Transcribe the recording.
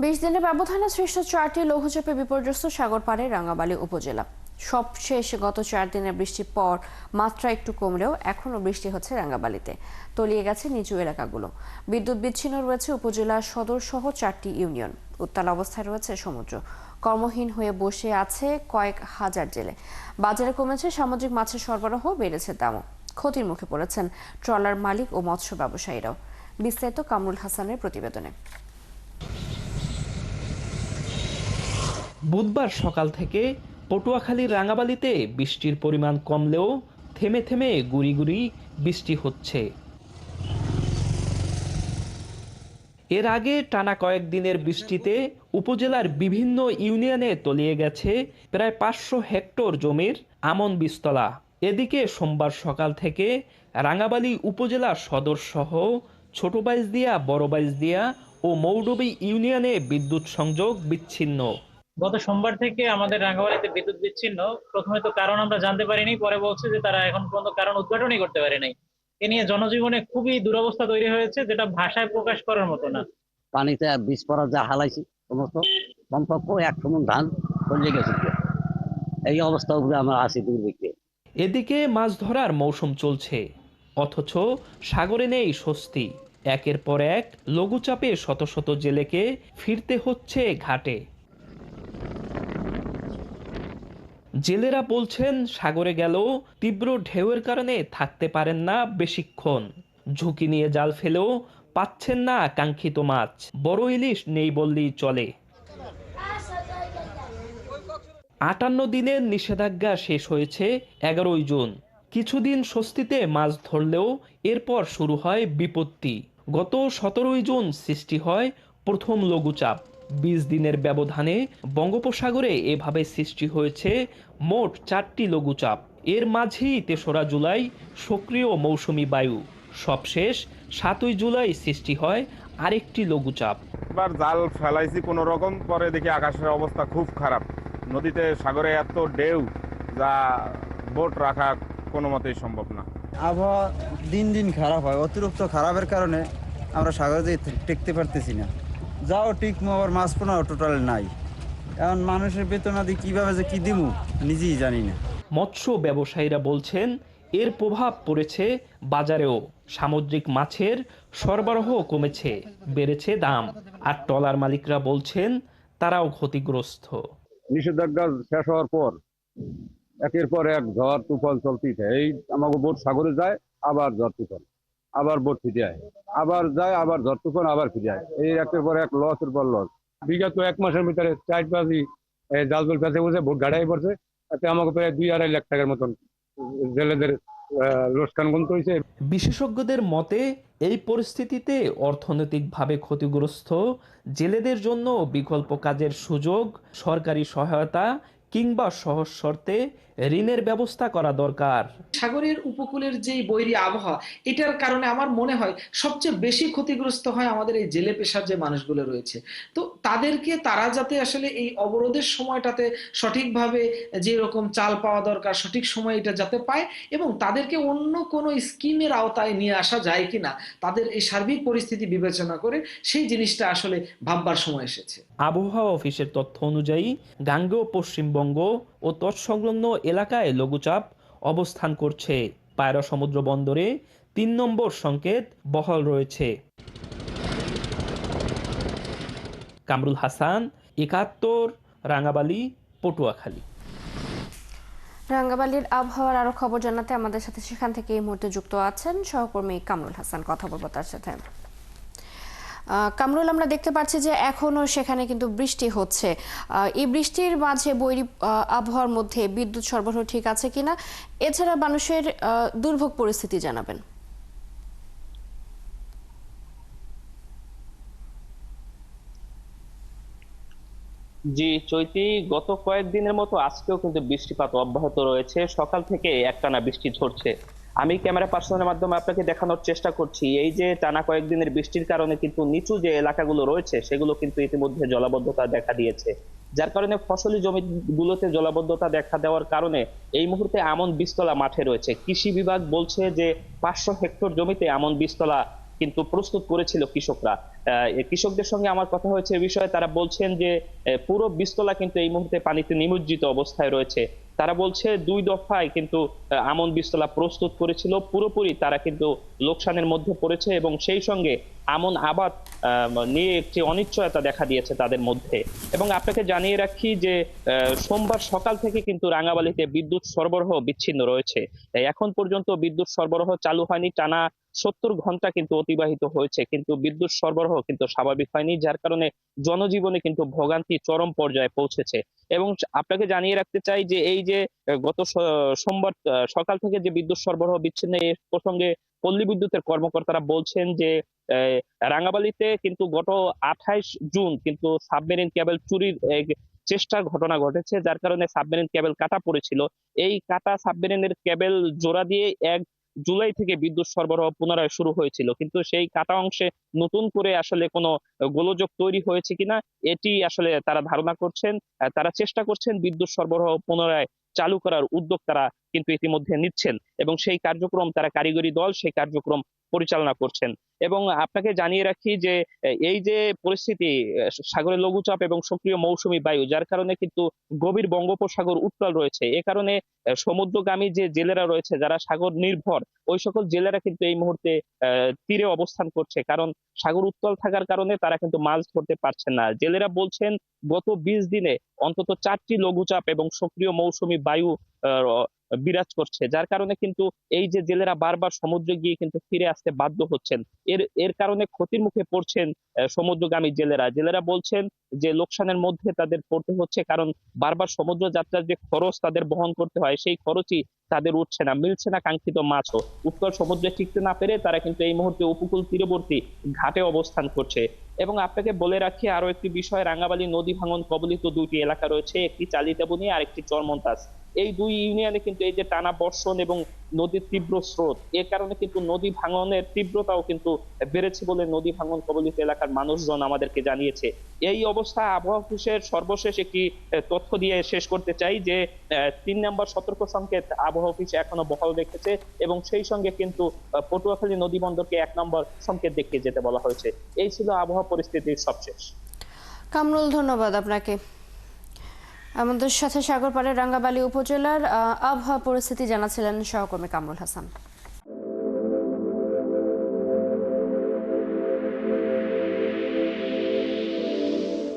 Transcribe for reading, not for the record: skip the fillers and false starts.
20 দিনের ব্যবধানে সৃষ্ট 4টি লঘুচাপে বিপর্যস্ত সাগরপাড়ে রাঙ্গাবালী উপজেলা। সবশেষ গত 4 দিনের বৃষ্টির পর মাত্রা একটু কমলেও এখনও বৃষ্টি হচ্ছে রাঙ্গাবালীতে। তলিয়ে গেছে নিচু এলাকাগুলো। বিদ্যুৎ বিচ্ছিন্ন রয়েছে উপজেলা সদর সহ 4টি ইউনিয়ন। উত্তাল অবস্থায় রয়েছে সমুদ্র। কর্মহীন হয়ে বসে আছে কয়েক হাজার জেলে। বাজারে কমেছে সামুদ্রিক মাছের সরবরাহ, বেড়েছে দামও। ক্ষতির মুখে পড়েছেন ট্রলার মালিক ও মৎস্য ব্যবসায়ীরাও। বিস্তারিত কামরুল হাসানের প্রতিবেদনে। বুধবার সকাল থেকে পটুয়াখালীর রাঙ্গাবালীতে বৃষ্টির পরিমাণ কমলেও থেমে থেমে গুঁড়ি গুঁড়ি বৃষ্টি হচ্ছে। এর আগে টানা কয়েকদিনের বৃষ্টিতে উপজেলার বিভিন্ন ইউনিয়নে তলিয়ে গেছে প্রায় 500 হেক্টর জমির আমন বীজতলা। এদিকে সোমবার সকাল থেকে রাঙ্গাবালী উপজেলা সদর সহ ছোট বাইজদিয়া, বড় বাইজদিয়া ও মৌডবি ইউনিয়নে বিদ্যুৎ সংযোগ বিচ্ছিন্ন। গত সোমবার থেকে আমাদের রাঙ্গামাটিতে বিদ্যুৎ বিচ্ছিন্ন। প্রথমে তো কারণ আমরা জানতে পারিনি, পরে বলছে যে তারা এখন পর্যন্ত কারণ উদ্ঘাটনই করতে পারে নাই। এ নিয়ে জনজীবনে খুবই দুরবস্থা তৈরি হয়েছে, যেটা ভাষায় প্রকাশ করার মতো না। পানিতে বীজ পড়া যা হালাইছি সমস্ত কমপক্ষ 1 মণ ধান চলে গেছে। এই অবস্থা উপরে আমরা আছি দুর্ভিক্ষে। এদিকে মাছ ধরার মৌসুম চলছে, অথচ সাগরে নেই স্বস্তি। একের পর এক লঘুচাপে শত শত জেলেকে ফিরতে হচ্ছে ঘাটে। জেলেরা বলছেন সাগরে গেলেও তীব্র ঢেউয়ের কারণে থাকতে পারেন না বেশিক্ষণ। ঝুঁকি নিয়ে জাল ফেলেও পাচ্ছেন না কাঙ্ক্ষিত মাছ। বড় ইলিশ নেই বললেই চলে। 58 দিনের নিষেধাজ্ঞা শেষ হয়েছে 11ই জুন। কিছুদিন স্বস্তিতে মাছ ধরলেও এরপর শুরু হয় বিপত্তি। গত 17ই জুন সৃষ্টি হয় প্রথম লঘুচাপ। 20 দিনের ব্যবধানে বঙ্গোপসাগরে এভাবে সৃষ্টি হয়েছে মোট 4টি লঘুচাপ। এর মাঝেই 3রা জুলাই সক্রিয় মৌসুমি বায়ু। সবশেষ 7ই জুলাই সৃষ্টি হয় আরেকটি লঘুচাপ। এবার জাল ফেলাইছি কোনো রকম, পরে দেখি আকাশের অবস্থা খুব খারাপ। নদীতে সাগরে এত ঢেউ যা বোট রাখা কোনো মতেই সম্ভব না। আবহাওয়া দিন দিন খারাপ হয়, অতিরিক্ত খারাপের কারণে আমরা সাগরে টিকতে পারতেছি না। যাও টিকমো, আবার মাছ পোনাও টোটাল নাই। এখন মানুষের বেতনাদি কিভাবে যে কি দিমু নিজেই জানি না। মৎস্য ব্যবসায়ীরা বলছেন এর প্রভাব পড়েছে বাজারেও। সামুদ্রিক মাছের সরবরাহ কমেছে, বেড়েছে দাম। আর ট্রলার মালিকরা বলছেন তারাও ক্ষতিগ্রস্ত। নিষেধাজ্ঞা শেষ হওয়ার পর একের পর এক ঝড় তুফান চলতেছে। এই আমাকে বোট সাগরে যায়, আবার ঝড় তুফান, আবার বোট ফিরে যায়, আবার যায়, আবার ঝড় তুফান, আবার ফিরে যায়। এই একের পর এক লসের পর লস। বিগত 1 মাসের ভিতরে 4-5 জাল জল ফেসে বসে বোট গাড়াই পড়ছে। তাতে আমাকে প্রায় 2-2.5 লাখ টাকার মতন জেলেদের লোকসান গুনতে হয়েছে। বিশেষজ্ঞদের মতে এই পরিস্থিতিতে অর্থনৈতিকভাবে ক্ষতিগ্রস্ত জেলেদের জন্য বিকল্প কাজের সুযোগ, সরকারি সহায়তা কিংবা সহজ শর্তে ঋণের ব্যবস্থা করা দরকার। সাগরের উপকূলের যে বৈরী আবহাওয়া, এটার কারণে আমার মনে হয় সবচেয়ে বেশি ক্ষতিগ্রস্ত হয় আমাদের এই জেলে পেশার যে মানুষগুলো রয়েছে। তো তাদেরকে, তারা যাতে আসলে এই অবরোধের সময়টাতে সঠিকভাবে যে রকম চাল পাওয়া দরকার সঠিক সময় এটা যাতে পায়, এবং তাদেরকে অন্য কোনো স্কিমের আওতায় নিয়ে আসা যায় কিনা তাদের এই সার্বিক পরিস্থিতি বিবেচনা করে সেই জিনিসটা আসলে ভাববার সময় এসেছে। আবহাওয়া অফিসের তথ্য অনুযায়ী গাঙ্গেয় পশ্চিমবঙ্গ ও তৎসংলগ্ন এলাকায় লঘুচাপ অবস্থান করছে। পায়রা সমুদ্র বন্দরে 3 নম্বর সংকেত বহাল রয়েছে। কামরুল হাসান, 71, রাঙ্গাবালী, পটুয়াখালী। রাঙ্গাবালীর আবহাওয়ার আরো খবর জানাতে আমাদের সাথে সেখান থেকে এই মুহূর্তে যুক্ত আছেন সহকর্মী কামরুল হাসান। কথা বলবো তার সাথে। কামরুল, আমরা দেখতে পাচ্ছি যে এখনো সেখানে কিন্তু বৃষ্টি হচ্ছে। এই বৃষ্টির মাঝে বৈরী আবহাওয়ার মধ্যে বিদ্যুৎ সরবরাহ ঠিক আছে কিনা, এছাড়া মানুষের দুর্ভোগ পরিস্থিতি জানাবেন। জি চৈতি, গত কয়েকদিনের মতো আজকেও কিন্তু বৃষ্টিপাত অব্যাহত রয়েছে। সকাল থেকে একটানা বৃষ্টি ঝরছে। আমি ক্যামেরা পার্সনের মাধ্যমে আপনাকে দেখানোর চেষ্টা করছি, এই যে টানা কয়েকদিনের বৃষ্টির কারণে কিন্তু নিচু যে এলাকাগুলো রয়েছে সেগুলো কিন্তু ইতিমধ্যে জলাবদ্ধতা দেখা দিয়েছে, যার কারণে ফসলি জমিগুলোতে জলাবদ্ধতা দেখা দেওয়ার কারণে এই মুহূর্তে আমন বীজতলা মাঠে রয়েছে। কৃষি বিভাগ বলছে যে 500 হেক্টর জমিতে আমন বীজতলা কিন্তু প্রস্তুত করেছিল কৃষকরা। এই কৃষকদের সঙ্গে আমার কথা হয়েছে এই বিষয়ে, তারা বলছেন যে পুরো বীজতলা কিন্তু এই মুহূর্তে পানিতে নিমজ্জিত অবস্থায় রয়েছে। তারা বলছে 2 দফায় কিন্তু আমন বীজতলা প্রস্তুত করেছিল, পুরোপুরি তারা কিন্তু লোকসানের মধ্যে পড়েছে এবং সেই সঙ্গে আমন আবাদ নিয়ে একটি অনিশ্চয়তা দেখা দিয়েছে তাদের মধ্যে। এবং আপনাকে জানিয়ে রাখি যে সোমবার সকাল থেকে কিন্তু রাঙাবালিতে বিদ্যুৎ সরবরাহ বিচ্ছিন্ন রয়েছে। এখন পর্যন্ত বিদ্যুৎ সরবরাহ চালু হয়নি, টানা 70 ঘন্টা কিন্তু অতিবাহিত হয়েছে, কিন্তু বিদ্যুৎ সরবরাহ কিন্তু স্বাভাবিক হয়নি, যার কারণে জনজীবনে কিন্তু ভোগান্তি চরম পর্যায়ে পৌঁছেছে। এবং আপনাকে জানিয়ে রাখতে চাই যে এই যে গত সোমবার সকাল থেকে যে বিদ্যুৎ সরবরাহ বিচ্ছিন্ন, এই প্রসঙ্গে পল্লী বিদ্যুতের কর্মকর্তারা বলছেন যে রাঙাবালিতে কিন্তু গত 28 জুন কিন্তু সাবমেরিন কেবল চুরির চেষ্টার ঘটনা ঘটেছে, যার কারণে সাবমেরিন কেবল কাটা পড়েছিল। এই কাটা সাবমেরিনের কেবল জোড়া দিয়ে 1 জুলাই থেকে বিদ্যুৎ সরবরাহ পুনরায় শুরু হয়েছিল, কিন্তু সেই কাটা অংশে নতুন করে আসলে কোনো গোলযোগ তৈরি হয়েছে কিনা এটি আসলে তারা ধারণা করছেন। তারা চেষ্টা করছেন বিদ্যুৎ সরবরাহ পুনরায় চালু করার উদ্যোগ তারা কিন্তু ইতিমধ্যে নিচ্ছেন এবং সেই কার্যক্রম তারা কারিগরি দল সেই কার্যক্রম পরিচালনা করছেন। এবং আপনাকে জানিয়ে রাখি যে এই যে পরিস্থিতি, সাগরে লঘুচাপ এবং সক্রিয় মৌসুমী বায়ু, যার কারণে কিন্তু গভীর বঙ্গোপসাগর উত্তাল রয়েছে। এ কারণে সমুদ্রগামী যে জেলেরা রয়েছে যারা সাগর নির্ভর, ওই সকল জেলেরা কিন্তু এই মুহূর্তে তীরে অবস্থান করছে, কারণ সাগর উত্তাল থাকার কারণে তারা কিন্তু মাছ ধরতে পারছেন না। জেলেরা বলছেন গত 20 দিনে অন্তত 4টি লঘুচাপ এবং সক্রিয় মৌসুমী বায়ু বিরাজ করছে, যার কারণে কিন্তু এই যে জেলেরা বারবার সমুদ্রে গিয়ে কিন্তু ফিরে আসতে বাধ্য হচ্ছেন। এর কারণে ক্ষতির মুখে পড়ছেন সমুদ্রগামী জেলেরা বলছেন যে লোকসানের মধ্যে তাদের পড়তে হচ্ছে, কারণ বারবার সমুদ্র যাত্রার যে খরচ তাদের বহন করতে হয় সেই খরচই তাদের উঠছে না, মিলছে না কাঙ্ক্ষিত মাছও। উত্তর সমুদ্রে টিকতে না পেরে তারা কিন্তু এই মুহূর্তে উপকূল তীরবর্তী ঘাটে অবস্থান করছে। এবং আপনাকে বলে রাখি আরো একটি বিষয়, রাঙ্গাবালী নদী ভাঙন কবলিত 2টি এলাকা রয়েছে, একটি চালিতাবনী আর একটি চরমন্তাজ। এই 2 ইউনিয়নে কিন্তু এই যে টানা বর্ষণ এবং নদীর তীব্র স্রোত, এর কারণে কিন্তু নদী ভাঙনের তীব্রতাও কিন্তু বেড়েছে বলে নদী ভাঙন কবলিত এলাকার মানুষজন আমাদেরকে জানিয়েছে। এই অবস্থা আবহাওয়া অফিসের সর্বশেষ একটি তথ্য দিয়ে শেষ করতে চাই যে 3 নম্বর সতর্ক সংকেত আবহাওয়া অফিস এখনো বহাল রেখেছে এবং সেই সঙ্গে কিন্তু পটুয়াখালী নদী বন্দরকে 1 নম্বর সংকেত দেখিয়ে যেতে বলা হয়েছে। এই ছিল আবহাওয়া পরিস্থিতির সবশেষ। কামরুল, ধন্যবাদ আপনাকে। আমাদের সাথে সাগরপাড়ের রাঙ্গাবালী উপজেলার আবহাওয়া পরিস্থিতি জানাচ্ছিলেন সহকর্মী কামরুল হাসান।